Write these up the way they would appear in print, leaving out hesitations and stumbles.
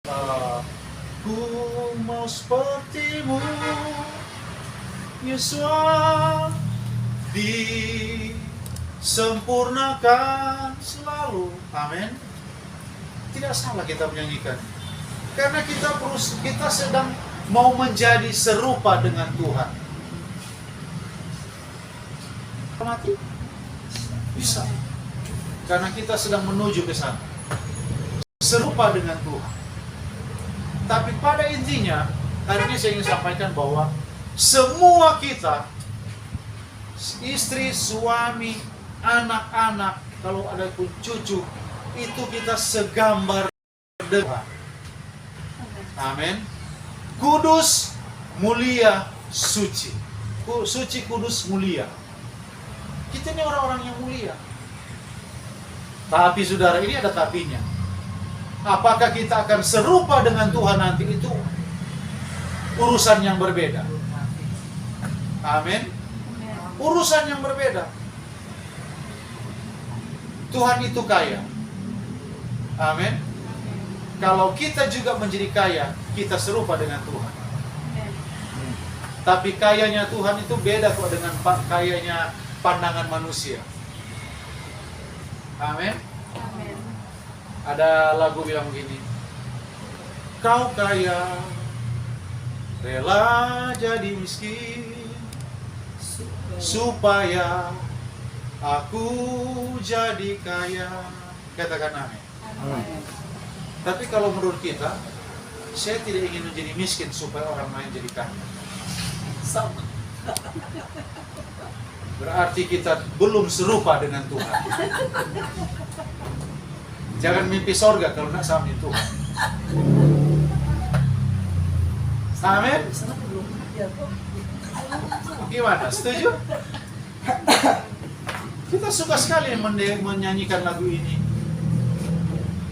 Aku mau sepertimu, Yesus, disempurnakan selalu. Amin. Tidak salah kita menyanyikan, karena kita sedang mau menjadi serupa dengan Tuhan. Mati? Bisa. Karena kita sedang menuju ke sana. Serupa dengan Tuhan. Tapi pada intinya, hari ini saya ingin sampaikan bahwa semua kita, istri, suami, anak-anak, kalau ada pun cucu, itu kita segambar Tuhan. Amin. Kudus, mulia, suci. Suci, kudus, mulia. Kita ini orang-orang yang mulia. Tapi saudara, ini ada tapinya. Apakah kita akan serupa dengan Tuhan nanti, itu urusan yang berbeda. Amin. Urusan yang berbeda. Tuhan itu kaya. Amin. Kalau kita juga menjadi kaya, kita serupa dengan Tuhan. Tapi kayanya Tuhan itu beda kok dengan kayanya pandangan manusia. Amin. Ada lagu bilang begini, kau kaya, rela jadi miskin, supaya aku jadi kaya. Katakan amin. Tapi kalau menurut kita, saya tidak ingin menjadi miskin supaya orang lain jadi kaya. Sama. Berarti kita belum serupa dengan Tuhan. Jangan mimpi sorga kalau nak sama Tuhan. Amin? Gimana? Setuju? Kita suka sekali menyanyikan lagu ini.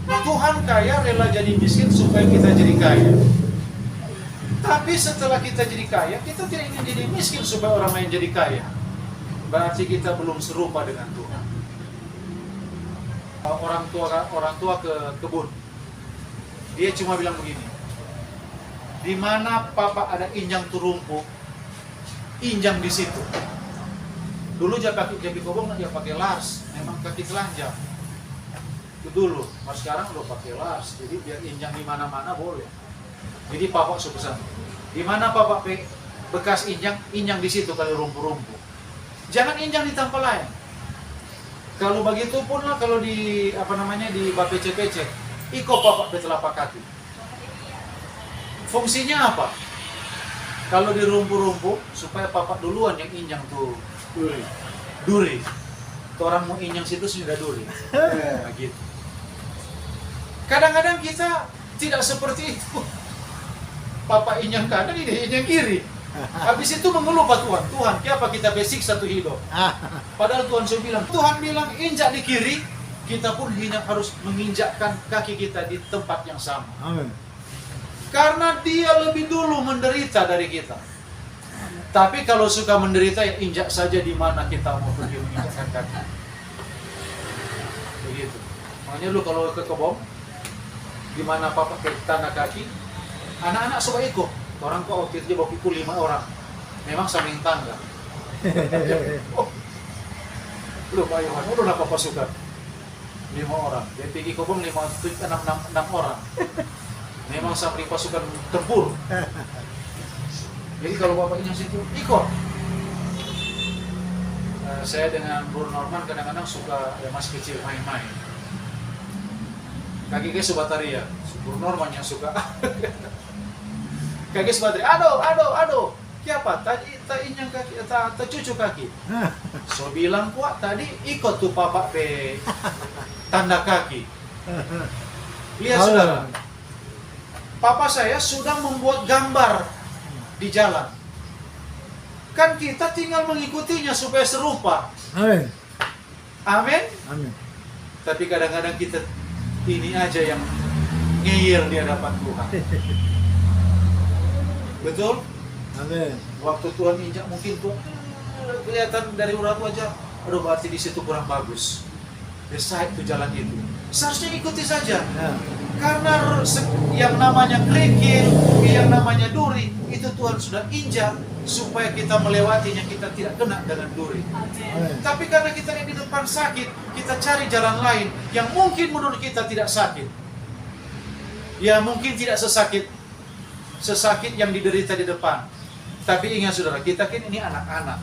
Tuhan kaya, rela jadi miskin supaya kita jadi kaya. Tapi setelah kita jadi kaya, kita tidak ingin jadi miskin supaya orang lain jadi kaya. Berarti kita belum serupa dengan Tuhan. Orang tua ke kebun, dia cuma bilang begini, di mana papa ada injang turumpu, injang di situ. Dulu jadi kobong dia pakai lars, memang kaki telanjang. Itu dulu, mas sekarang udah pakai lars, jadi biar injang di mana-mana boleh. Jadi papa suka pesan, di mana papa bekas injang di situ kali rumpu-rumpu. Jangan injang di tempat lain. Kalau begitu pun lah, kalau di di BPC, iko papa telapak kaki. Fungsinya apa? Kalau di rumpu-rumpu, supaya papa duluan yang injang tuh duri. Tuh orang mau injang situ sudah duri. Nah, gitu. Kadang-kadang kita tidak seperti itu. Papa injang kanan, ini injang kiri. Habis itu mengeluh Pak Tuhan, kenapa kita basic satu hidup? Padahal Tuhan bilang injak di kiri, kita pun harus menginjakkan kaki kita di tempat yang sama. Amin. Karena dia lebih dulu menderita dari kita. Tapi kalau suka menderita, ya injak saja di mana kita mau pergi menginjakkan kaki. Begitu. Makanya lu kalau ke kebun, di mana papa ke tanah kaki, anak-anak suka ikut. Orang kok waktu itu dia bawa pikul 5 orang. Memang samping tangga. Lu Pak Yohan, lu kenapa pasukan? 5 orang. Dia pergi kobong 6 orang. Memang samping pasukan tempur. Jadi kalau bapak yang situ, ikut. Saya dengan Bro Norman kadang-kadang suka ada masih kecil main-main. Kaki subataria. Bro Norman yang suka. Kaki sebateri, aduh, siapa? Tadi injang kaki, cucu kaki. So bilang kuat tadi ikut tuh papa pe tanda kaki. Lihat saudara, papa saya sudah membuat gambar di jalan. Kan kita tinggal mengikutinya supaya serupa. Amin. Amin. Amin. Tapi kadang-kadang kita ini aja yang ngeyel di hadapan Tuhan. Betul? Amin. Waktu Tuhan injak mungkin tuh kelihatan dari urat wajah, aduh berarti di situ kurang bagus. Dia sahib tuh jalan itu. Seharusnya ikuti saja. Ya. Karena yang namanya kerikil, yang namanya duri, itu Tuhan sudah injak supaya kita melewatinya, kita tidak kena dengan duri. Tapi karena kita di depan sakit, kita cari jalan lain yang mungkin menurut kita tidak sakit. Ya mungkin tidak sesakit yang diderita di depan. Tapi ingat saudara, kita kan ini anak-anak.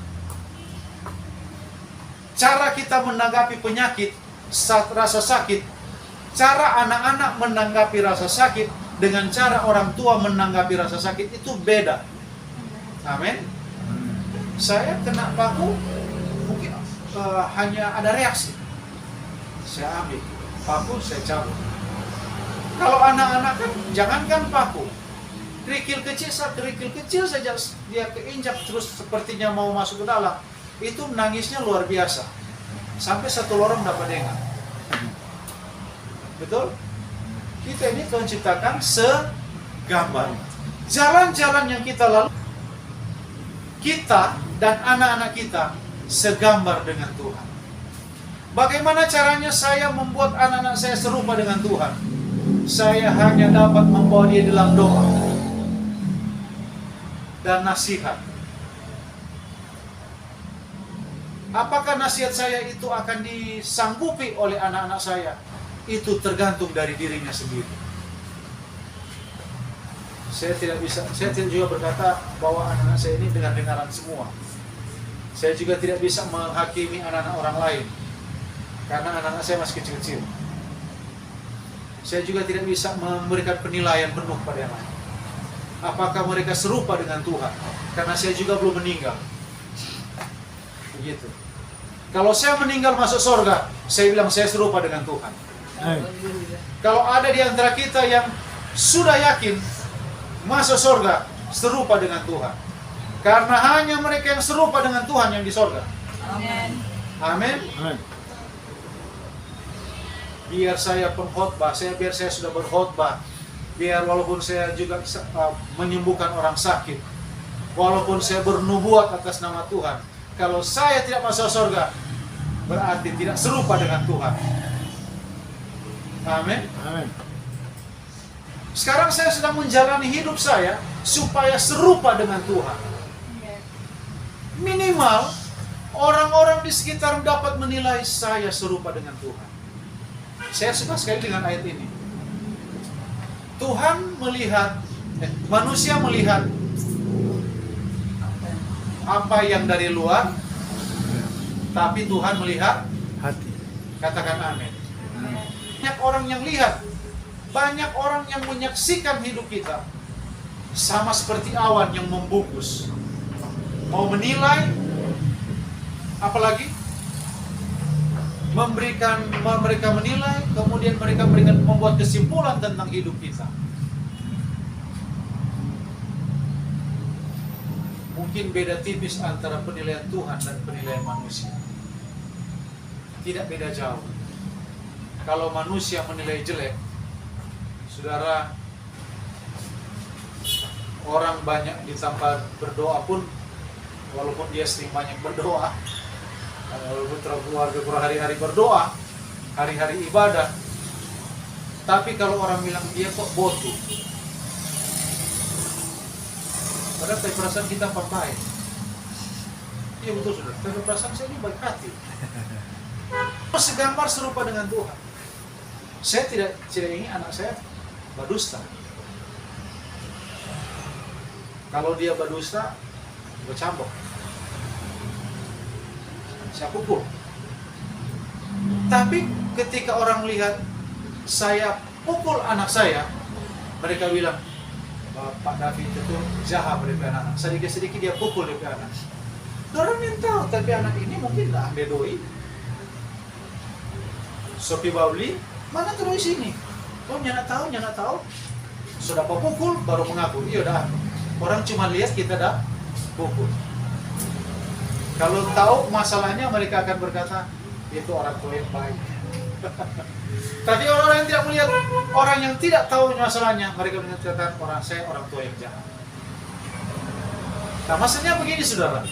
Cara kita menanggapi penyakit saat rasa sakit, cara anak-anak menanggapi rasa sakit dengan cara orang tua menanggapi rasa sakit itu beda. Amin. Saya kena paku, mungkin hanya ada reaksi. Saya ambil paku, saya cabut. Kalau anak-anak kan, jangankan paku, kerikil kecil saja dia keinjak terus sepertinya mau masuk ke dalam, itu nangisnya luar biasa. Sampai satu lorong dapat dengar. Betul? Kita ini Tuhan ciptakan segambar. Jalan-jalan yang kita lalui, kita dan anak-anak kita segambar dengan Tuhan. Bagaimana caranya saya membuat anak-anak saya serupa dengan Tuhan? Saya hanya dapat membawa dia dalam doa dan nasihat. Apakah nasihat saya itu akan disanggupi oleh anak-anak saya? Itu tergantung dari dirinya sendiri. Saya tidak juga berkata bahwa anak-anak saya ini dengar-dengaran semua. Saya juga tidak bisa menghakimi anak-anak orang lain, karena anak-anak saya masih kecil-kecil. Saya juga tidak bisa memberikan penilaian penuh pada yang lain. Apakah mereka serupa dengan Tuhan? Karena saya juga belum meninggal. Begitu. Kalau saya meninggal masuk surga, saya bilang saya serupa dengan Tuhan. Kalau ada di antara kita yang sudah yakin masuk surga, serupa dengan Tuhan. Karena hanya mereka yang serupa dengan Tuhan yang di surga. Amin. Amin. Biar saya pengkhotbah, biar saya sudah berkhotbah, biar walaupun saya juga menyembuhkan orang sakit, walaupun saya bernubuat atas nama Tuhan, kalau saya tidak masuk surga, berarti tidak serupa dengan Tuhan. Amin. Amin. Sekarang saya sedang menjalani hidup saya supaya serupa dengan Tuhan. Minimal orang-orang di sekitar dapat menilai saya serupa dengan Tuhan. Saya suka sekali dengan ayat ini. Tuhan melihat, manusia melihat apa yang dari luar, tapi Tuhan melihat hati. Katakan amin. Banyak orang yang lihat, banyak orang yang menyaksikan hidup kita, sama seperti awan yang membungkus. Mau menilai, apalagi mereka menilai, kemudian mereka membuat kesimpulan tentang hidup kita. Mungkin beda tipis antara penilaian Tuhan dan penilaian manusia. Tidak beda jauh. Kalau manusia menilai jelek, saudara, orang banyak di tempat berdoa pun, walaupun dia sering banyak berdoa, walaupun keluarga berhari-hari berdoa, hari-hari ibadah, tapi kalau orang bilang dia kok bodoh, padahal dari perasaan kita baik. Iya betul saudara, dari perasaan saya ini baik hati. Segambar serupa dengan Tuhan. Saya tidak ingin anak saya berdusta. Kalau dia berdusta, bercambuk, saya pukul. Tapi ketika orang lihat saya pukul anak saya, mereka bilang, Pak David itu jahat pada anak. Sedikit-sedikit dia pukul dia anak. Orang yang tahu, tapi anak ini mungkin lah bedoi. Sopi Bauli, mana terus sini? Oh, nyana tahu. Sudah pukul baru mengaku. Iya dah. Orang cuma lihat kita dah pukul. Kalau tahu masalahnya, mereka akan berkata, itu orang tua yang baik. Tapi orang yang tidak melihat, orang yang tidak tahu masalahnya, mereka mengatakan orang tua yang jahat. Nah, maksudnya begini saudara,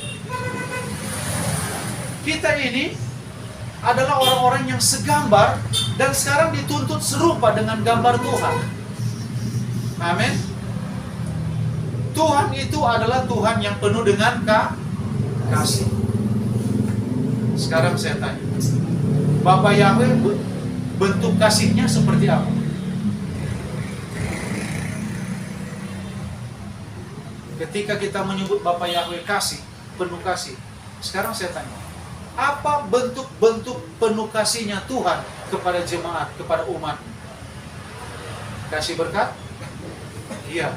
kita ini adalah orang-orang yang segambar dan sekarang dituntut serupa dengan gambar Tuhan. Amin. Tuhan itu adalah Tuhan yang penuh dengan kasih. Sekarang saya tanya, Bapa Yahweh bentuk kasihnya seperti apa? Ketika kita menyebut Bapa Yahweh kasih, penuh kasih, sekarang saya tanya, apa bentuk-bentuk penuh kasihnya Tuhan kepada jemaat, kepada umat? Kasih berkat? Iya.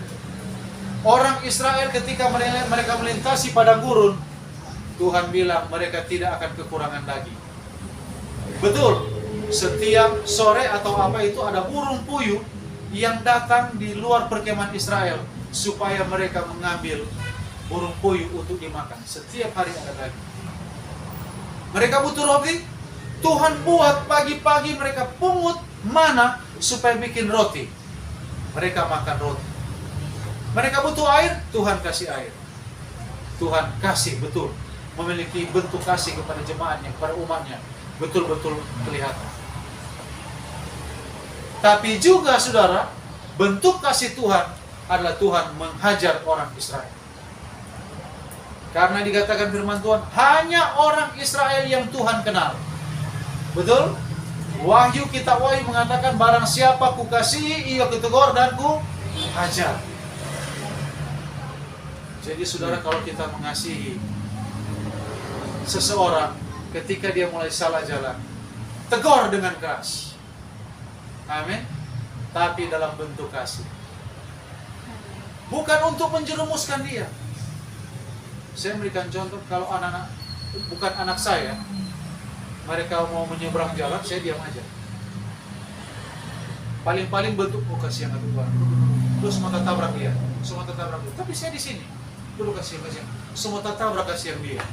Orang Israel ketika mereka melintasi padang gurun, Tuhan bilang mereka tidak akan kekurangan daging. Betul. Setiap sore atau apa itu ada burung puyuh yang datang di luar perkemahan Israel supaya mereka mengambil burung puyuh untuk dimakan. Setiap hari ada daging. Mereka butuh roti, Tuhan buat pagi-pagi mereka pungut mana supaya bikin roti. Mereka makan roti. Mereka butuh air, Tuhan kasih air. Tuhan kasih betul, memiliki bentuk kasih kepada jemaatnya, kepada umatnya. Betul-betul kelihatan. Tapi juga saudara, bentuk kasih Tuhan adalah Tuhan menghajar orang Israel. Karena dikatakan firman Tuhan, hanya orang Israel yang Tuhan kenal. Betul? Wahyu, kitab Wahyu mengatakan, barang siapa ku kasihi, ia kutegur dan ku hajar. Jadi saudara, kalau kita mengasihi seseorang ketika dia mulai salah jalan, tegur dengan keras. Amin. Tapi dalam bentuk kasih. Bukan untuk menjerumuskan dia. Saya memberikan contoh, kalau anak-anak, bukan anak saya, mereka mau menyeberang jalan, saya diam aja. Paling-paling bentuk kasih yang Tuhan. Terus semua tabrak dia, semua tabrak dia. Tapi saya di sini, dulu kasih, semua tabrak kasih yang dia.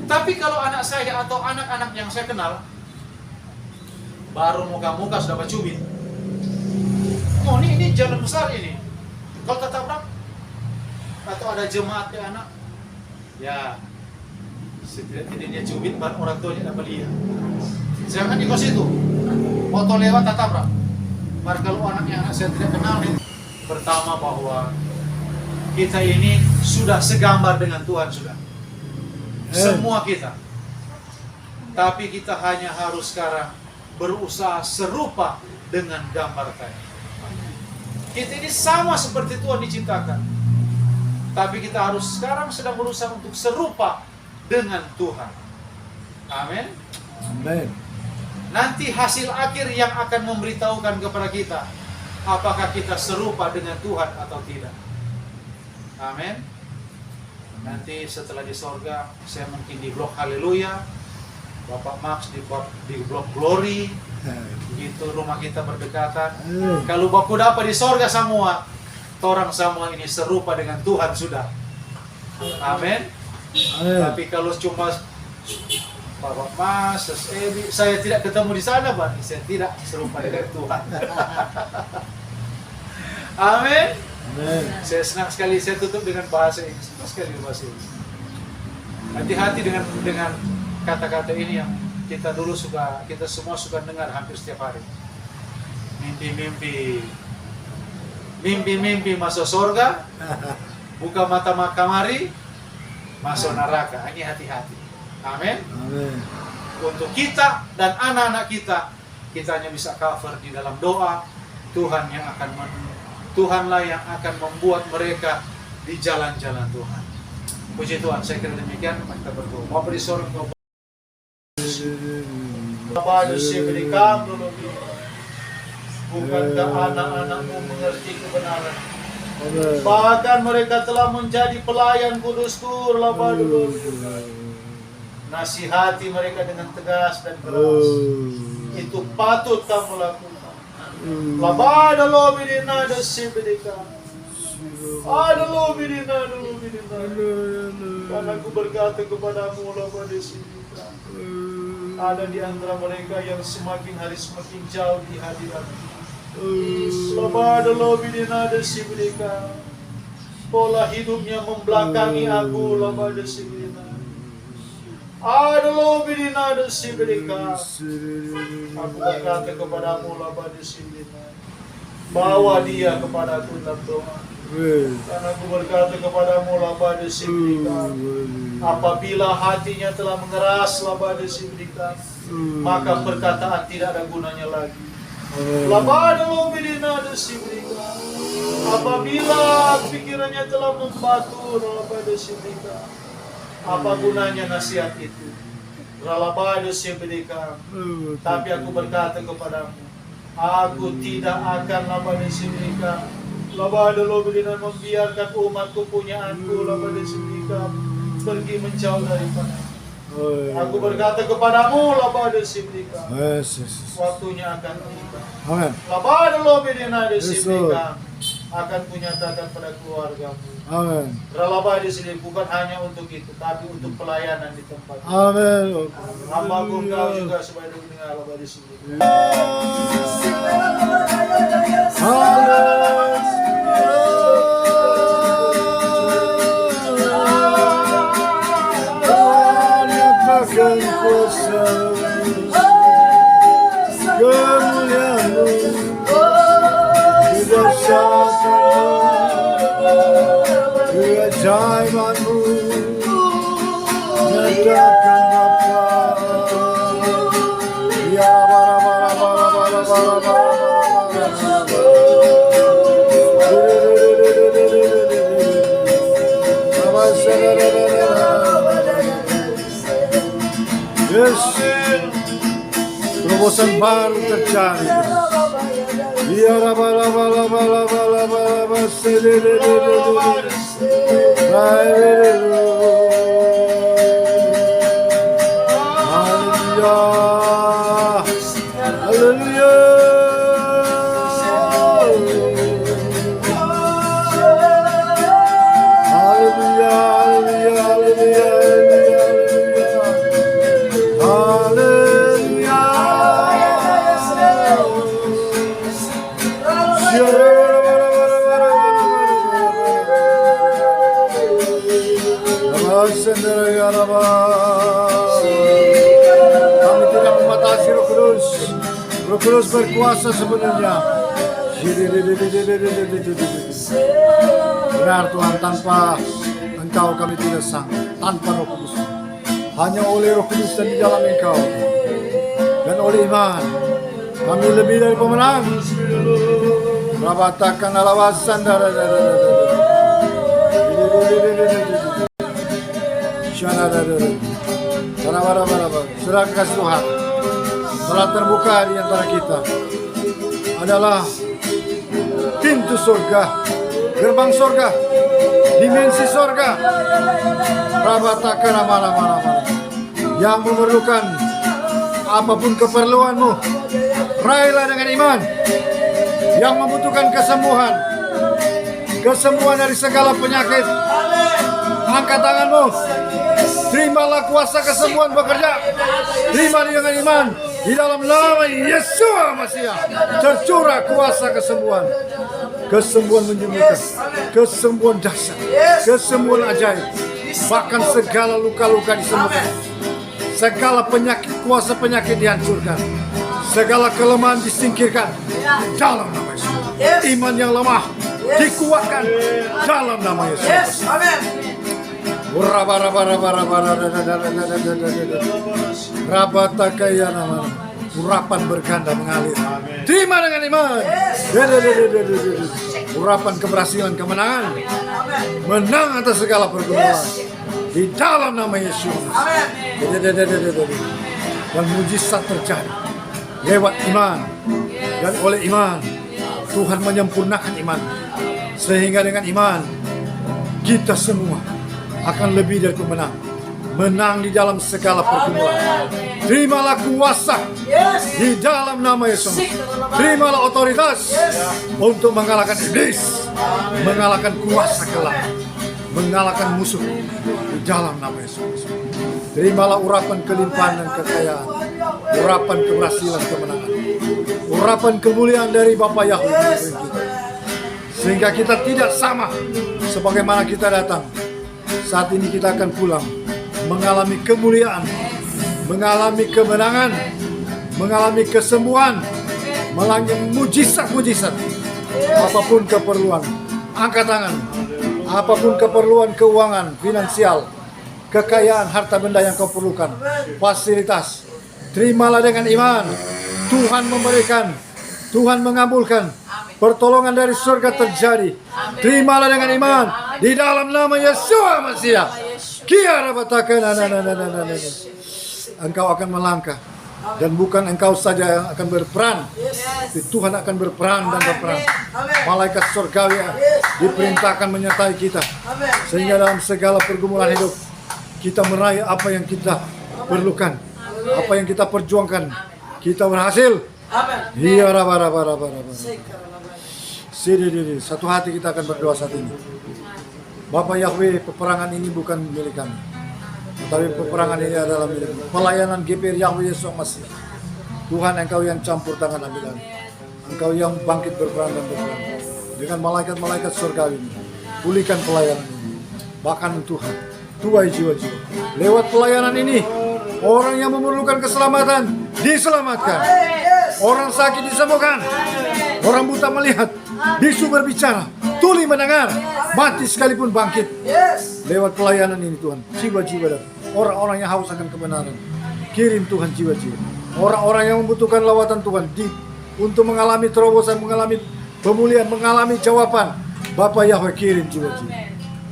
Tapi kalau anak saya atau anak-anak yang saya kenal, baru muka-muka sudah bercubit. Oh ini jalan besar ini. Kalau tabrak, atau ada jemaat ke anak, ya setidaknya dia cubit, baru orang tuanya dapat lihat. Jangan di kos itu, foto lewat tabrak. Baru kalau anaknya anak saya tidak kenal, pertama bahwa kita ini sudah segambar dengan Tuhan sudah. Semua kita. Tapi kita hanya harus sekarang berusaha serupa dengan gambar tadi. Kita ini sama seperti Tuhan diciptakan. Tapi kita harus sekarang sedang berusaha untuk serupa dengan Tuhan. Amin. Amin. Nanti hasil akhir yang akan memberitahukan kepada kita apakah kita serupa dengan Tuhan atau tidak. Amin. Nanti setelah di sorga, saya mungkin di blok Haleluya, Bapak Max di blok Glory, begitu rumah kita berdekatan. Kalau Bapak dapat di sorga semua, orang semua ini serupa dengan Tuhan sudah. Amin. Tapi kalau cuma Bapak Mas, saya tidak ketemu di sana, Pak. Saya tidak serupa dengan Tuhan. Amin. Saya senang sekali, saya tutup dengan bahasa ini. Senang sekali bahasa ini. Hati-hati dengan kata-kata ini yang kita semua suka dengar hampir setiap hari. Mimpi masuk surga, buka mata kamari, masuk neraka. Ini hati-hati. Amin. Untuk kita dan anak-anak kita hanya bisa cover di dalam doa. Tuhanlah yang akan membuat mereka di jalan-jalan Tuhan. Puji Tuhan. Saya kira demikian. Kita berdoa. Bapa di surga, Bapa berikan dulu. Bukankah anak-anakmu mengerti kebenaran? Bahkan mereka telah menjadi pelayan kudusku. Nasihati mereka dengan tegas dan keras. Itu patut kamu lakukan. Labada lo bidina da sibidika. Ada lo bidina. Karena aku berkata kepadamu, labada sibidika. Ada di antara mereka yang semakin hari semakin jauh di hadiratmu. Labada lo bidina da sibidika. Pola hidupnya membelakangi aku, labada sibidika. Aduh bidina desi bidika. Aku berkata kepadamu laba desi bidina. Bawa dia kepadaku dalam doa. Karena aku berkata kepadamu laba desi bidika. Apabila hatinya telah mengeras laba desi bidika, maka perkataan tidak ada gunanya lagi. Laba dulu bidina desi bidika. Apabila pikirannya telah membatu laba desi bidika, apa gunanya nasihat itu? Ralabado sibdika. Tapi aku berkata kepadamu, aku tidak akan labado sibdika. Labado lobedina membiarkan umatku punyaanku labado sibdika pergi menjauh daripada. Aku berkata kepadamu labado sibdika. Waktunya akan tiba. Labado lobedina sibdika akan kunyatakan pada keluargamu. Amin. Ralaba di sini bukan hanya untuk itu, tapi untuk pelayanan di tempat. Amin. Hamba engkau juga supaya dengar ralaba di sini. Keajaibanmu nyatakan Bapa. Ya bara Yes, terobosan baru terjadi. Ya bara Kami tidak membatasi Roh Kudus. Roh Kudus berkuasa sebenarnya. Benar Tuhan, tanpa Engkau kami tidak sanggup. Tanpa Roh Kudus, hanya oleh Roh Kudus dan di dalam Engkau dan oleh iman kami lebih dari pemenang. Rabatakan alawasan Serah kasih Tuhan telah terbuka di antara kita adalah pintu surga, gerbang surga, dimensi surga. Rabatakan mana yang memerlukan apapun keperluanmu, raihlah dengan iman. Yang membutuhkan kesembuhan dari segala penyakit, angkat tanganmu. Terimalah kuasa kesembuhan bekerja. Terima dengan iman. Di dalam nama Yesus Masiah tercurah kuasa kesembuhan. Kesembuhan menyembuhkan, kesembuhan dahsyat, kesembuhan ajaib. Bahkan segala luka-luka disembuhkan. Segala penyakit, kuasa penyakit dihancurkan. Segala kelemahan disingkirkan dalam nama Yesus. Iman yang lemah dikuatkan dalam nama Yesus. Urapan berganda mengalir. Terima dengan iman. Urapan keberhasilan, kemenangan, menang atas segala pergumulan di dalam nama Yesus. Dan mujizat terjadi lewat iman, dan oleh iman Tuhan menyempurnakan iman, sehingga dengan iman kita semua akan lebih dari pemenang, menang di dalam segala pergumulan. Terimalah kuasa di dalam nama Yesus. Terimalah otoritas untuk mengalahkan iblis, mengalahkan kuasa gelap, mengalahkan musuh di dalam nama Yesus. Terimalah urapan kelimpahan dan kekayaan, urapan keberhasilan, kemenangan, urapan kemuliaan dari Bapa Yahweh, sehingga kita tidak sama sebagaimana kita datang. Saat ini kita akan pulang mengalami kemuliaan, mengalami kemenangan, mengalami kesembuhan, mengalami mujizat-mujizat. Apapun keperluan, angkat tangan. Apapun keperluan keuangan, finansial, kekayaan, harta benda yang kau perlukan, fasilitas, terimalah dengan iman. Tuhan memberikan, Tuhan mengabulkan, pertolongan dari surga terjadi. Terimalah dengan iman di dalam nama Yesua Masiah. Kiara batakan, engkau akan melangkah. Dan bukan engkau saja yang akan berperan, tapi Tuhan akan berperan dan berperan. Malaikat surgawi diperintahkan menyertai kita, sehingga dalam segala pergumulan hidup kita meraih apa yang kita perlukan, apa yang kita perjuangkan, kita berhasil. Iya, satu hati kita akan berdoa saat ini. Bapak Yahweh, peperangan ini bukan milik kami, tapi peperangan ini adalah milikmu. Pelayanan GPR Yahweh Yesus Masiah. Tuhan, engkau yang campur tangan ambil. Engkau yang bangkit berperan dan berperan. Dengan malaikat-malaikat surgawi ini, pulihkan pelayanan ini. Bahkan Tuhan, tuai jiwa-jiwa. Lewat pelayanan ini, orang yang memerlukan keselamatan diselamatkan. Orang sakit disembuhkan. Orang buta melihat, bisu berbicara, tuli mendengar, mati sekalipun bangkit. Lewat pelayanan ini Tuhan, jiwa-jiwa dan orang-orang yang haus akan kebenaran, kirim Tuhan jiwa-jiwa. Orang-orang yang membutuhkan lawatan Tuhan untuk mengalami terobosan, mengalami pemulihan, mengalami jawaban. Bapak Yahweh, kirim jiwa-jiwa.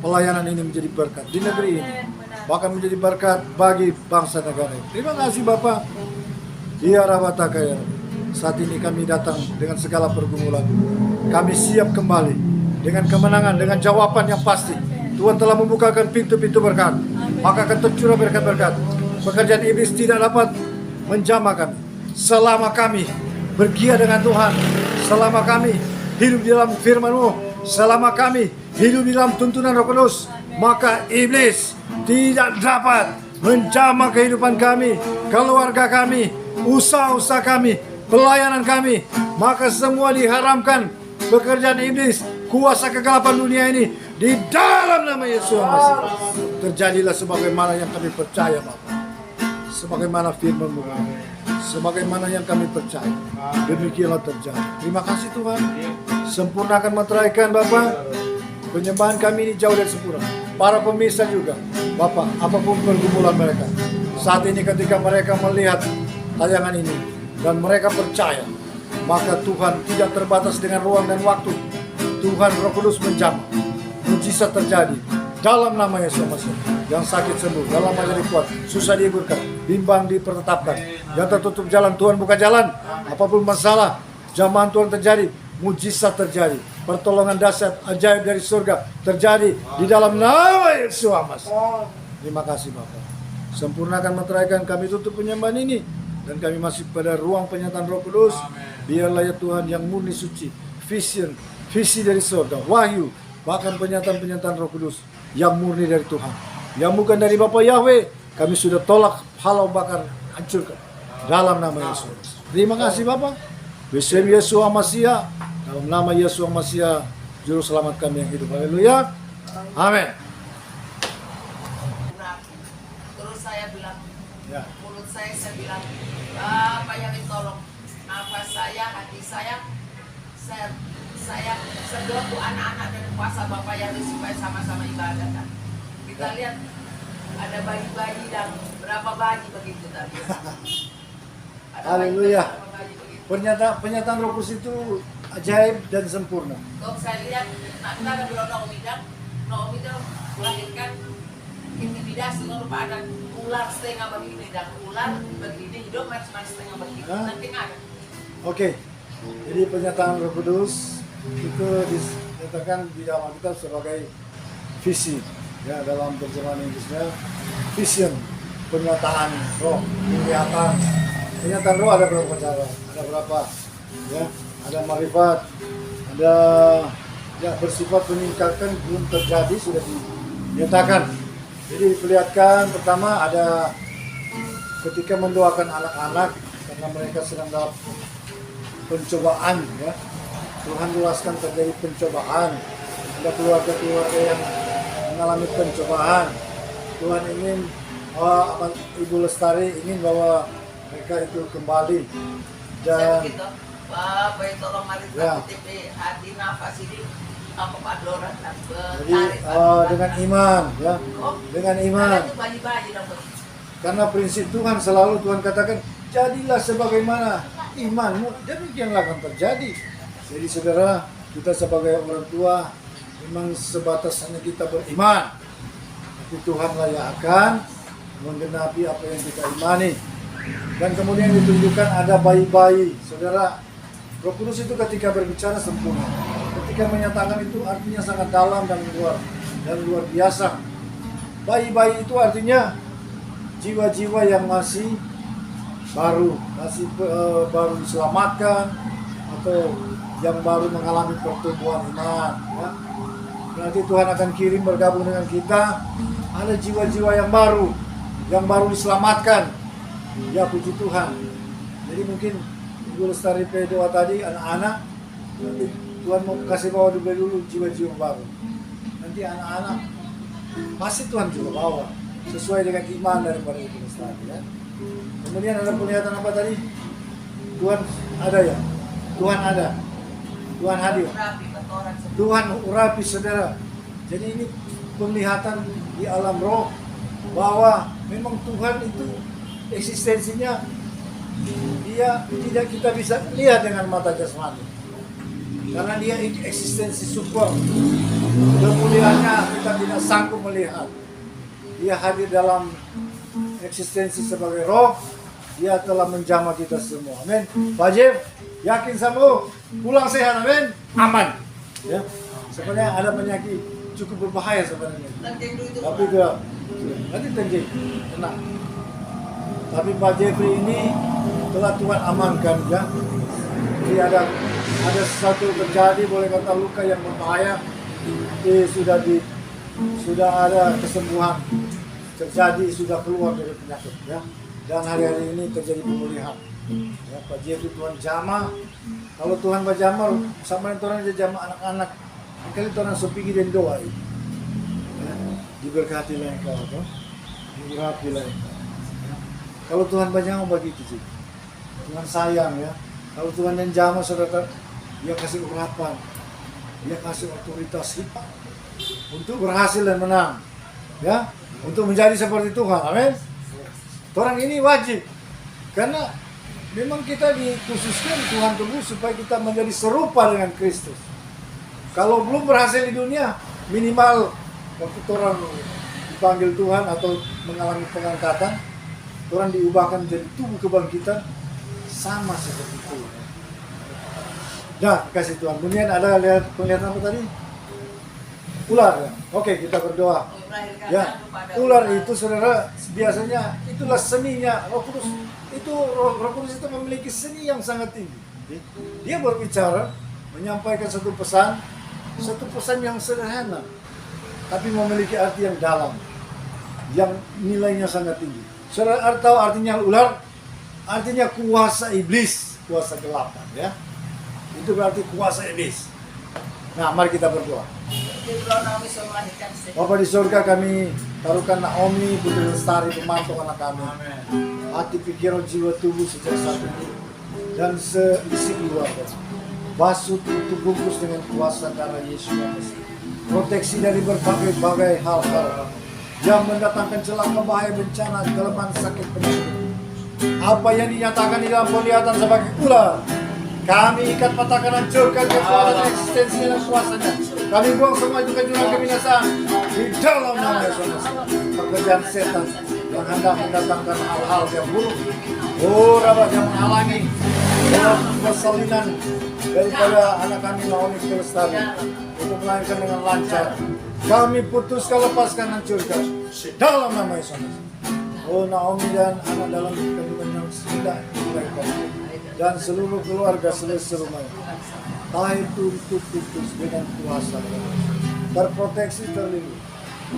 Pelayanan ini menjadi berkat di negeri ini, bahkan menjadi berkat bagi bangsa negara ini. Terima kasih Bapak. Ya Rabatakaya. Saat ini kami datang dengan segala pergumulan. Kami siap kembali dengan kemenangan, dengan jawaban yang pasti. Tuhan telah membukakan pintu-pintu berkat, maka akan tercurah berkat-berkat. Pekerjaan iblis tidak dapat menjamah kami. Selama kami bergiat dengan Tuhan, selama kami hidup di dalam firman-Mu, selama kami hidup di dalam tuntunan Roh Kudus, maka iblis tidak dapat menjamah kehidupan kami, keluarga kami, usaha-usaha kami, pelayanan kami. Maka semua diharamkan pekerjaan iblis, kuasa kegelapan dunia ini, di dalam nama Yesus Masiah. Terjadilah sebagaimana yang kami percaya Bapak, sebagaimana firman-Mu, sebagaimana yang kami percaya, demikianlah terjadi. Terima kasih Tuhan. Sempurnakan meteraikan Bapak. Penyembahan kami ini jauh dari sempurna. Para pemirsa juga Bapak, apapun pergumulan mereka saat ini, ketika mereka melihat tayangan ini dan mereka percaya, maka Tuhan tidak terbatas dengan ruang dan waktu. Tuhan Roh Kudus menjamah, mujizat terjadi dalam nama Yesus Masiah. Yang sakit sembuh, dalam menjadi kuat, susah dihiburkan, bimbang dipertetapkan, yang tertutup jalan Tuhan buka jalan. Apapun masalah, jamahan Tuhan terjadi, mujizat terjadi, pertolongan dahsyat ajaib dari surga terjadi di dalam nama Yesus Masiah. Terima kasih Bapak. Sempurnakan meteraikan, kami tutup penyembahan ini dan kami masih pada ruang penyataan Roh Kudus. Biarlah ya Tuhan yang murni suci, visi dari surga, wahyu, bahkan penyataan-penyataan Roh Kudus yang murni dari Tuhan, yang bukan dari Bapak Yahweh, kami sudah tolak, halau, bakar, hancurkan dalam nama Yesus. Terima kasih Bapak. Besem Yesus Masiah, dalam nama Yesus Masiah, juru selamat kami yang hidup. Haleluya. Amin. Terus saya bilang, Ya. mulut saya bilang, Bapak yang tolong nafas saya, hati saya sedot tuh anak-anak dan kuasa Bapak yang supaya sama-sama ibadah kan. Kita lihat ada bayi-bayi dan berapa bayi begitu tadi. Haleluya. Berapa bayi begitu. Pernyataan Roh Kudus itu ajaib dan sempurna. Kalau saya lihat, kita ada bilang Naomi itu melahirkan intimidasi, lupa ada ular setengah begini dan ular begini hidup cuma setengah begini. Nanti ada. Oke. Jadi pernyataan Roh Kudus itu dinyatakan di dalam Alkitab sebagai visi, ya, dalam terjemahan Inggrisnya vision, pernyataan roh, pernyataan roh ada berapa cara, ada berapa, ya, ada marifat, ada ya bersifat meningkatkan, belum terjadi sudah dinyatakan. Jadi diperlihatkan pertama ada ketika mendoakan anak-anak karena mereka sedang dalam pencobaan, ya. Tuhan jelaskan terjadi pencobaan. Ada keluarga-keluarga yang mengalami pencobaan. Tuhan ingin Ibu Lestari ingin bahwa mereka itu kembali Saya dan begitu. Pak, baik tolong mari Ya. TV hati nafas ini apa padoran dan jadi dengan iman ya, dengan iman. Itu bayi-bayi dong. Karena prinsip Tuhan selalu Tuhan katakan, jadilah sebagaimana imanmu, demikianlah akan terjadi. Jadi saudara, kita sebagai orang tua memang sebatas hanya kita beriman, tapi Tuhanlah yang akan menggenapi apa yang kita imani. Dan kemudian ditunjukkan ada bayi-bayi. Saudara, Roh Kudus itu ketika berbicara sempurna, ketika menyatakan itu artinya sangat dalam dan luar biasa. Bayi-bayi itu artinya jiwa-jiwa yang masih baru diselamatkan atau yang baru mengalami pertumbuhan iman. Ya. Nanti Tuhan akan kirim bergabung dengan kita, ada jiwa-jiwa yang baru diselamatkan. Ya puji Tuhan. Jadi mungkin Ibu Lestari doa tadi anak-anak, nanti Tuhan mau kasih bawa dulu jiwa-jiwa baru. Nanti anak-anak pasti Tuhan juga bawa sesuai dengan iman daripada Ibu Lestari ya. Kemudian ada penglihatan apa tadi? Tuhan ada ya? Tuhan ada. Tuhan hadir. Tuhan urapi saudara. Jadi ini penglihatan di alam roh bahwa memang Tuhan itu eksistensinya dia tidak kita bisa lihat dengan mata jasmani. Karena dia eksistensi super. Kemuliaannya kita tidak sanggup melihat. Dia hadir dalam eksistensi sebagai roh. Dia telah menjamah kita semua. Amin. Pak Jeff, yakin sama pulang sehat, amin. Aman. Ya. Sebenarnya ada penyakit cukup berbahaya sebenarnya. Tapi tidak. Nanti tenjing. Tenang. Tapi Pak Jeffrey ini telah Tuhan amankan ya. Jadi ada sesuatu terjadi, boleh kata luka yang berbahaya. Sudah ada kesembuhan terjadi, sudah keluar dari penyakit ya. Dan hari-hari ini terjadi pemulihan. Ya, Pak Jeffrey Tuhan jamah. Kalau Tuhan berjamah sama yang Tuhan aja jamah anak-anak. Kali Tuhan sepigi dan doa itu. Ya, diberkatilah engkau, diurapilah engkau. Ya. Kalau Tuhan berjamah begitu sih. Tuhan sayang ya. Kalau Tuhan yang jamah saudara, dia kasih urapan, dia kasih otoritas hebat untuk berhasil dan menang. Ya, untuk menjadi seperti Tuhan. Amin. Orang ini wajib karena memang kita dikhususkan Tuhan tebus supaya kita menjadi serupa dengan Kristus. Kalau belum berhasil di dunia, minimal waktu orang dipanggil Tuhan atau mengalami pengangkatan, orang diubahkan menjadi tubuh kebangkitan sama seperti Tuhan. Nah, kasih Tuhan. Kemudian ada penglihatan apa tadi? Ular. Ya? Oke, kita berdoa. Ya, ular itu saudara biasanya itulah seninya Roh Kudus. Itu Roh Kudus itu memiliki seni yang sangat tinggi. Dia berbicara, menyampaikan satu pesan yang sederhana, tapi memiliki arti yang dalam, yang nilainya sangat tinggi. Saudara tahu artinya ular? Artinya kuasa iblis, kuasa gelap, ya. Itu berarti kuasa iblis. Nah, mari kita berdoa. Bapa di surga, kami taruhkan Naomi, Putri Lestari, pemantau anak kami. Hati, pikiran, jiwa, tubuh sejak saat ini dan seisi keluarga. Basuh tutup bungkus dengan kuasa darah Yesus Kristus. Proteksi dari berbagai hal-hal yang mendatangkan celaka, bahaya, bencana, kelemahan, sakit, penyakit. Apa yang dinyatakan di dalam penglihatan sebagai ular, kami ikat, patahkan, hancurkan kekuatan eksistensinya dan kuasanya. Kami buang semua itu ke jurang kebinasaan di dalam nama Yesus. Pekerjaan setan yang hendak mendatangkan hal-hal yang buruk, rabat yang menghalangi dalam persalinan daripada anak kami Naomi Lestari untuk melahirkan dengan lancar. Kami putuskan, lepaskan, hancurkan dalam nama Yesus. Naomi dan anak dalam kandungan yang sudah dilahirkan dan seluruh keluarga seluruh rumah tahi tutup dengan kuasa, terproteksi, terlindungi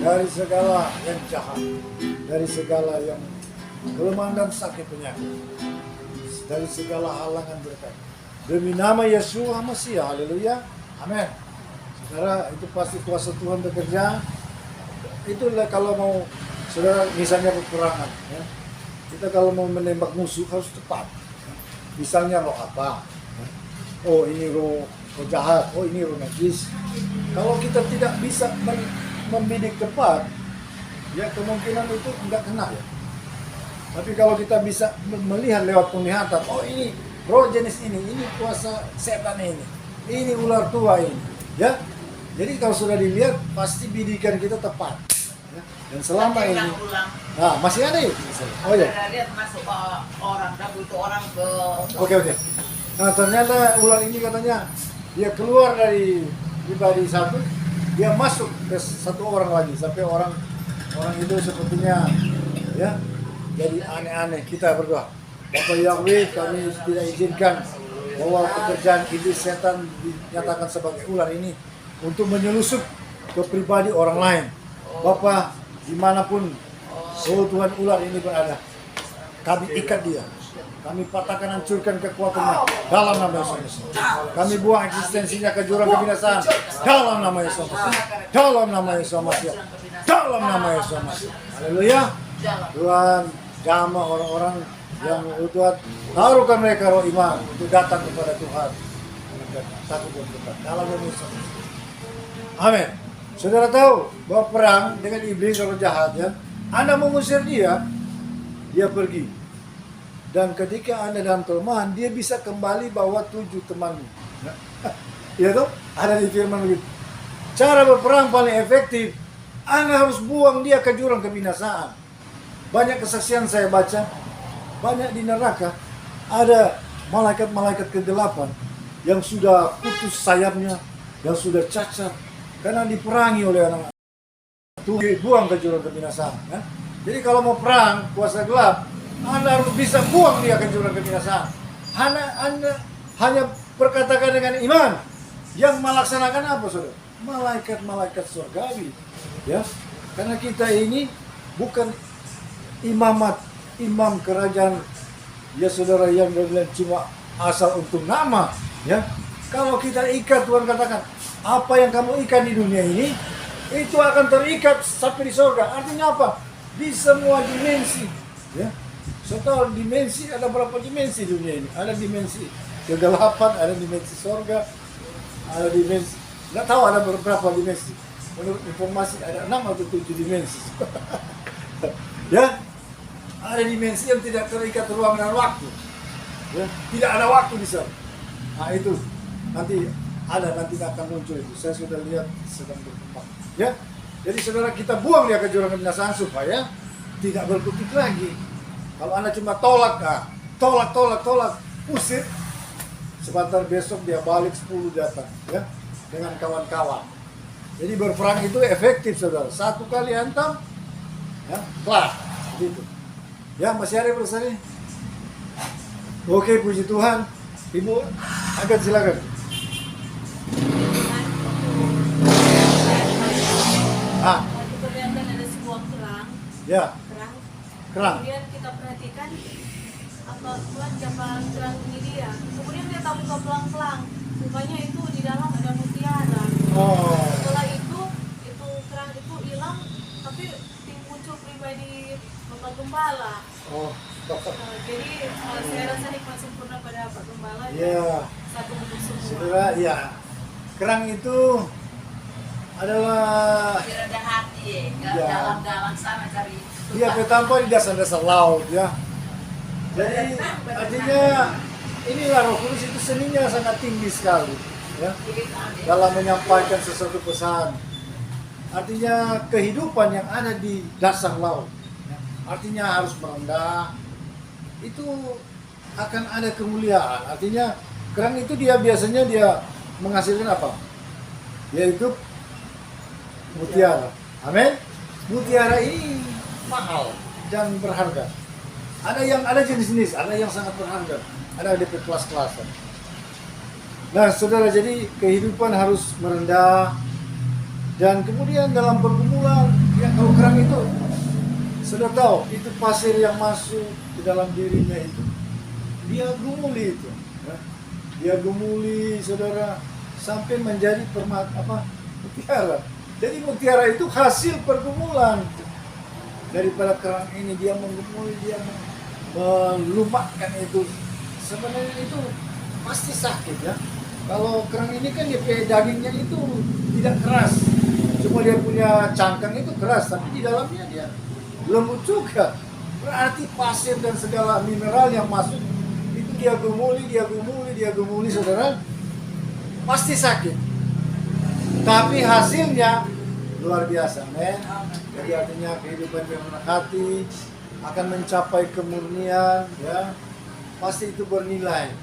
dari segala yang jahat, dari segala yang kelemahan dan sakit penyakit, dari segala halangan berkat. Demi nama Yesus Masih, haleluya, amin. Saudara, itu pasti kuasa Tuhan bekerja. Itulah kalau mau Saudara, misalnya peperangan, ya. Kita kalau mau menembak musuh harus tepat. Ya. Misalnya roh apa? Ya. Oh ini roh jahat, oh ini roh najis. Kalau kita tidak bisa membidik tepat, ya kemungkinan itu enggak kena ya. Tapi kalau kita bisa melihat lewat penglihatan, oh ini roh jenis ini kuasa setan ini ular tua ini, ya. Jadi kalau sudah dilihat pasti bidikan kita tepat. Ya. Dan selama Nanti ini, ulang. nah masih ada ya? Oh ya. Ada lihat masuk orang, dabu itu orang ke. Oke. Nah ternyata ular ini katanya dia keluar dari pribadi satu, dia masuk ke satu orang lagi sampai orang itu sepertinya ya jadi aneh-aneh. Kita berdoa, Bapak Yahweh, kami tidak izinkan bahwa pekerjaan iblis setan dinyatakan sebagai ular ini untuk menyelusup ke pribadi orang lain. Bapak, dimanapun Tuhan ular ini berada, kami ikat dia. Kami patahkan, hancurkan kekuatannya dalam nama Yesus. Kami buang eksistensinya ke jurang kebinasaan dalam nama Yesus. Dalam nama Yesus. Dalam nama Yesus. Haleluya. Tuhan jamah orang-orang yang Tuhan taruhkan mereka roh iman untuk datang kepada Tuhan. Takut dan dekat dalam nama Yesus. Amin. Saudara tahu bahwa perang dengan iblis roh jahat ya. Anda mengusir dia pergi. Dan ketika Anda dalam kelemahan, dia bisa kembali bawa 7 temannya. Ya tuh, ada di firman begitu. Cara berperang paling efektif, Anda harus buang dia ke jurang kebinasaan. Banyak kesaksian saya baca, banyak di neraka ada malaikat-malaikat kegelapan yang sudah putus sayapnya, yang sudah cacat karena diperangi oleh anak Tuhan, dibuang ke jurang kebinasaan. Ya? Jadi kalau mau perang kuasa gelap, Anda harus bisa buang dia ke jurang kebinasaan. Anda hanya berkatakan dengan iman yang melaksanakan apa, saudara? Malaikat-malaikat surgawi, ya. Karena kita ini bukan imam kerajaan, ya saudara, yang cuma asal untuk nama, ya. Kalau kita ikat, Tuhan katakan, apa yang kamu ikat di dunia ini, itu akan terikat sampai di surga. Artinya apa? Di semua dimensi, ya. Setelah dimensi, ada berapa dimensi dunia ini? Ada dimensi kegelapan, ada dimensi surga, ada dimensi, nggak tahu ada berapa dimensi. Menurut informasi ada 6 atau 7 dimensi. Ya, ada dimensi yang tidak terikat ruang dan waktu. Ya, tidak ada waktu di sana. Nah itu nanti akan muncul itu. Saya sudah lihat sedang berkembang. Ya, jadi saudara, kita buang dia ke jurang kebinasaan supaya tidak berkutik lagi. Kalau Anda cuma tolak, usir, sebentar besok dia balik 10 datang, ya, dengan kawan-kawan. Jadi berperang itu efektif, saudara. 1 kali hantam, ya, kelar, gitu. Ya, masih ada pesan. Oke, puji Tuhan. Ibu, agak silakan. Waktu kelihatan ada sebuah kerang. Ya. Kerang. Kemudian kita perhatikan apa Tuhan siapa kerang ini dia. Kemudian kita buka pelang-pelang. Rupanya itu di dalam ada mutiara. Oh. Setelah itu kerang itu hilang, tapi muncul pribadi Bapak Gembala. Oh. Jadi saya rasa nikmat sempurna pada Pak Gembala. Ya. Satu untuk semua. Saudara, ya. Kerang itu adalah Biar ada hati ya, Ya. dalam-dalam sana cari. dia bertampak di dasar-dasar laut, ya. Jadi artinya inilah Roh Kudus itu seninya sangat tinggi sekali, ya, dalam menyampaikan sesuatu pesan. Artinya kehidupan yang ada di dasar laut, ya. Artinya harus merendah, itu akan ada kemuliaan. Artinya kerang itu dia biasanya dia menghasilkan apa? Yaitu mutiara. Amin. Mutiara ini mahal dan berharga. Ada jenis-jenis, ada yang sangat berharga, ada DP kelas-kelasan. Nah, saudara, jadi kehidupan harus merendah, dan kemudian dalam pergumulan, ya, kalau kerang itu, sudah tahu itu pasir yang masuk ke dalam dirinya itu, dia gumuli itu, ya. Dia gumuli, saudara, sampai menjadi mutiara. Jadi mutiara itu hasil pergumulan. daripada kerang ini dia menggumuli, dia melumatkan itu. Sebenarnya itu pasti sakit ya. Kalau kerang ini kan dia dagingnya itu tidak keras, cuma dia punya cangkang itu keras, tapi di dalamnya dia lembut juga. Berarti pasir dan segala mineral yang masuk itu dia gumuli, saudara, pasti sakit. Tapi hasilnya luar biasa, men. Jadi artinya kehidupan yang rendah hati akan mencapai kemurnian, ya. Pasti itu bernilai,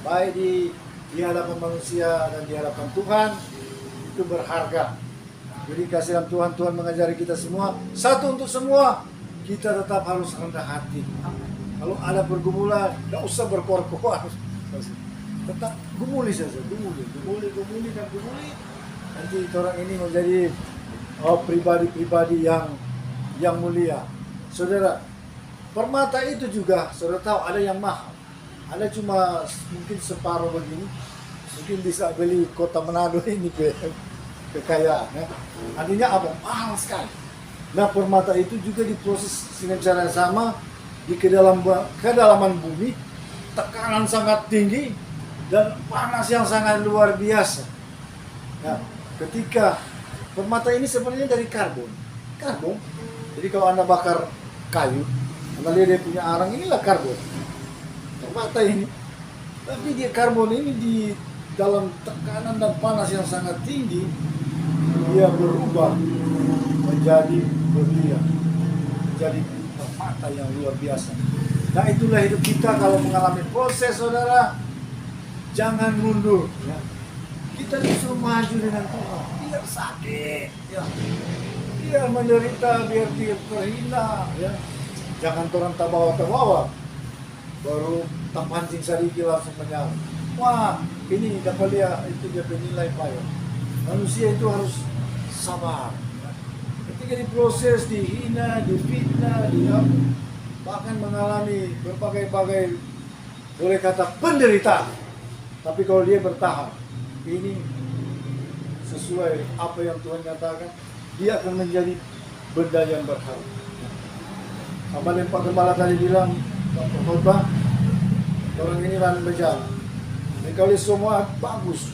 baik di hadapan manusia dan di hadapan Tuhan, itu berharga. Jadi kasihan Tuhan mengajari kita semua, satu untuk semua, kita tetap harus rendah hati. Kalau ada pergumulan, tidak usah berkoar-koar, tetap gumuli saja, gumuli. Nanti orang ini menjadi pribadi-pribadi yang mulia. Saudara, permata itu juga, saudara tahu ada yang mahal. Ada cuma mungkin separuh begini, mungkin bisa beli kota Manado ini kekayaan. Ya. Artinya apa? Mahal sekali. Nah, permata itu juga diproses dengan cara yang sama di kedalaman bumi, tekanan sangat tinggi dan panas yang sangat luar biasa. Nah, ketika permata ini sebenarnya dari karbon. Jadi kalau Anda bakar kayu, Anda lihat dia punya arang, inilah karbon. Permata ini, tapi dia karbon ini di dalam tekanan dan panas yang sangat tinggi, dia berubah menjadi berlian, menjadi permata yang luar biasa. Nah, itulah hidup kita kalau mengalami proses, saudara. Jangan mundur, ya. Kita disuruh maju dengan Tuhan, biar sakit, ya. Biar menderita, biar dia terhina, ya. Jangan orang terbawa-terbawa, baru tak pancing sedikit langsung menyala. Wah, ini dapat dia, itu dia penilai payah. Manusia itu harus sabar. Ya. Ketika diproses, dihina, difitnah, bahkan mengalami berbagai-bagai, boleh kata penderitaan. Tapi kalau dia bertahan, ini sesuai apa yang Tuhan katakan, dia akan menjadi benda yang berharga. Sama yang Pak Gembala tadi bilang, Pak Khotbah, orang ini kan berjalan. Dan kalau semua bagus,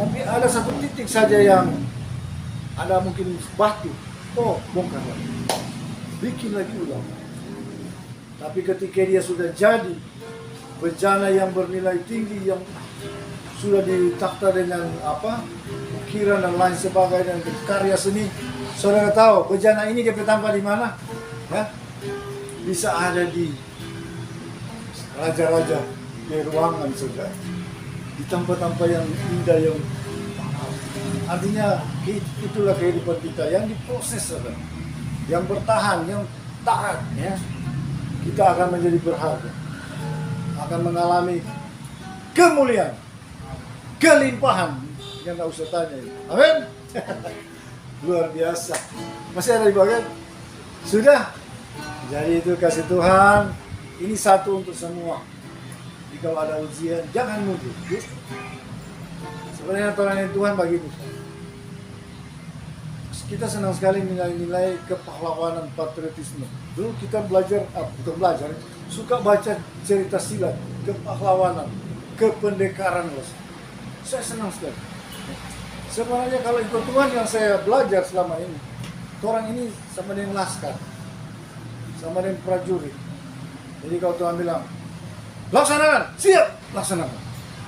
tapi ada satu titik saja yang ada mungkin batu, bongkar lagi, bikin lagi ulang. Tapi ketika dia sudah jadi bejana yang bernilai tinggi, yang sudah ditakta dengan ukiran dan lain sebagainya, karya seni, saudara tahu bejana ini dia bertampak di mana? Ya? Bisa ada di raja-raja, di ruangan saja, di tempat-tempat yang indah, yang artinya itulah kehidupan kita yang diproses, saudara, yang bertahan, yang taat, ya. Kita akan menjadi berharga, akan mengalami kemuliaan, kelimpahan yang nggak usah tanya. Amin. Luar biasa. Masih ada di bagian? Sudah. Jadi itu kasih Tuhan. Ini satu untuk semua. Jadi kalau ada ujian, jangan mundur. Sebenarnya tolongin Tuhan begitu. Kita senang sekali nilai-nilai kepahlawanan, patriotisme. Dulu kita suka baca cerita silat, kepahlawanan, kependekaran. Saya senang sekali. Sebenarnya kalau ikut Tuhan yang saya belajar selama ini, orang ini sama dengan laskar, sama dengan prajurit. Jadi kalau Tuhan bilang, laksanakan, siap, laksanakan.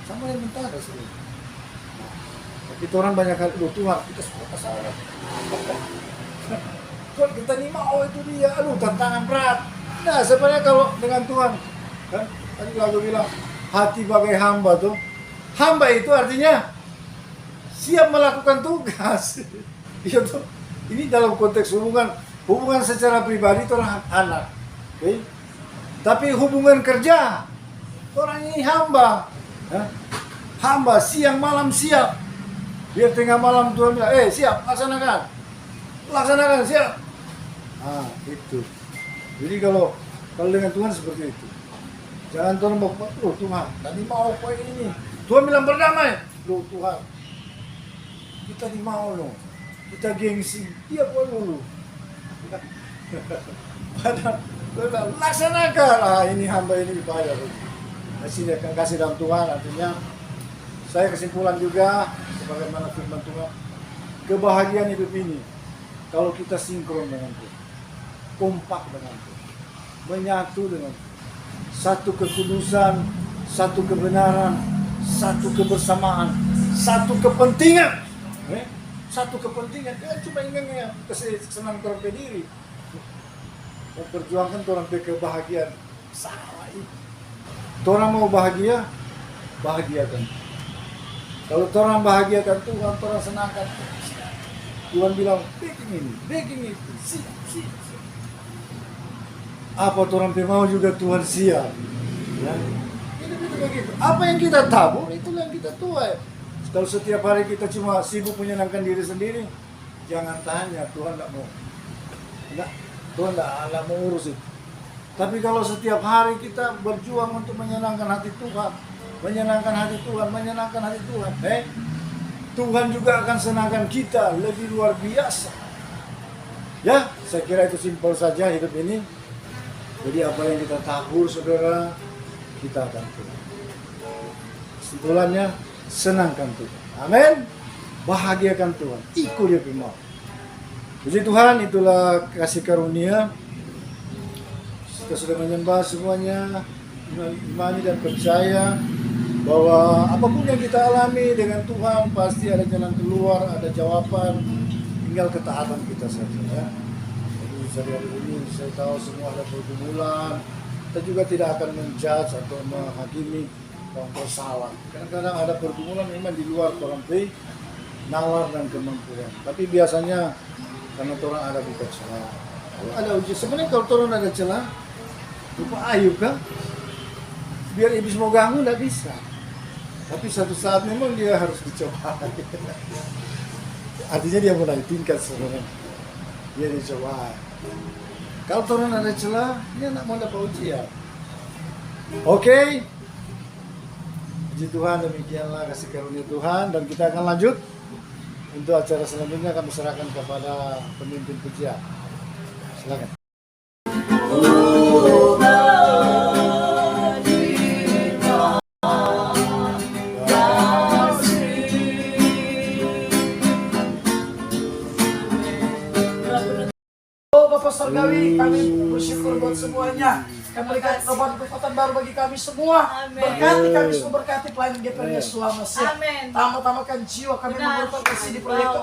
Sama dengan tentara sebenarnya. Tapi orang banyak kali, Tuhan, kita suka kesalahan. Tuhan, kita ini mau itu dia, tantangan berat. Nah, sebenarnya kalau dengan Tuhan, kan tadi lagu bilang hati bagai hamba tuh. Hamba itu artinya siap melakukan tugas. Iya tuh. Ini dalam konteks hubungan secara pribadi itu orang anak. Okay? Tapi hubungan kerja, orang ini hamba. Hamba siang malam siap. Biar tengah malam Tuhan bilang, siap, laksanakan, siap. Nah, itu. Jadi kalau dengan Tuhan seperti itu. Jangan Tuhan mau, Tuhan, tadi mau apa ini? Tuhan bilang berdamai. Tuhan, kita di mau loh. Kita gengsi. Dia dulu. Laksanakanlah ini hamba ini ibadah. Kasih dalam Tuhan, artinya saya kesimpulan juga sebagaimana firman Tuhan, kebahagiaan hidup ini kalau kita sinkron dengan Tuhan, kompak dengan Tuhan, menyatu dengan Tuhan, satu kekudusan, satu kebenaran, satu kebersamaan, satu kepentingan, satu kepentingan. Jangan cuma ingin kesenangan orang berdiri, memperjuangkan orang kebahagiaan. Salah itu. Orang mau bahagia, bahagiakan. Kalau orang bahagiakan Tuhan, orang senangkan Tuhan bilang, bikin itu, siap. Apa orang mau juga Tuhan siap. Ya. Itu begitu. Apa yang kita tabur, itulah yang kita tuai. Kalau setiap hari kita cuma sibuk menyenangkan diri sendiri, jangan tanya, Tuhan tidak mau. Tuhan tidak mau urus itu. Tapi kalau setiap hari kita berjuang untuk menyenangkan hati Tuhan, menyenangkan hati Tuhan, Tuhan juga akan senangkan kita lebih luar biasa. Ya, saya kira itu simpel saja hidup ini. Jadi apa yang kita tabur, saudara, kita akan tuai. Kesimpulannya, senangkan Tuhan. Amin. Bahagiakan Tuhan. Ikut dia mau. Puji Tuhan, itulah kasih karunia. Kita sudah menyembah semuanya, imani dan percaya bahwa apapun yang kita alami dengan Tuhan pasti ada jalan keluar, ada jawaban, tinggal ketaatan kita saja. Ya. Jadi hari ini saya tahu semua ada pergumulan, kita juga tidak akan menjudge atau menghakimi orang salah. Kadang-kadang ada pergumulan memang di luar orang nalar dan kemampuan. Tapi biasanya karena orang ada buka celah. Kalau ada ujian, sebenarnya kalau orang ada celah, lupa Ayub kan, biar iblis mau ganggu tidak bisa. Tapi satu saat memang dia harus dicoba. Artinya dia mulai tingkat sebenarnya. Dia dicoba. Kalau orang ada celah, dia tidak mau dapat ujian. Oke. Puji Tuhan, demikianlah kasih karunia Tuhan, dan kita akan lanjut untuk acara selanjutnya. Kami serahkan kepada pemimpin pujian. Silakan. Bapak Surgawi, kami bersyukur buat semuanya. Kami berikan kekuatan baru bagi kami semua. Amin. Berkati kami semua, berkati pelayanan GPR selama siang. Amin. Tambah-tambahkan jiwa kami Benar. mengumpulkan kasih di proyek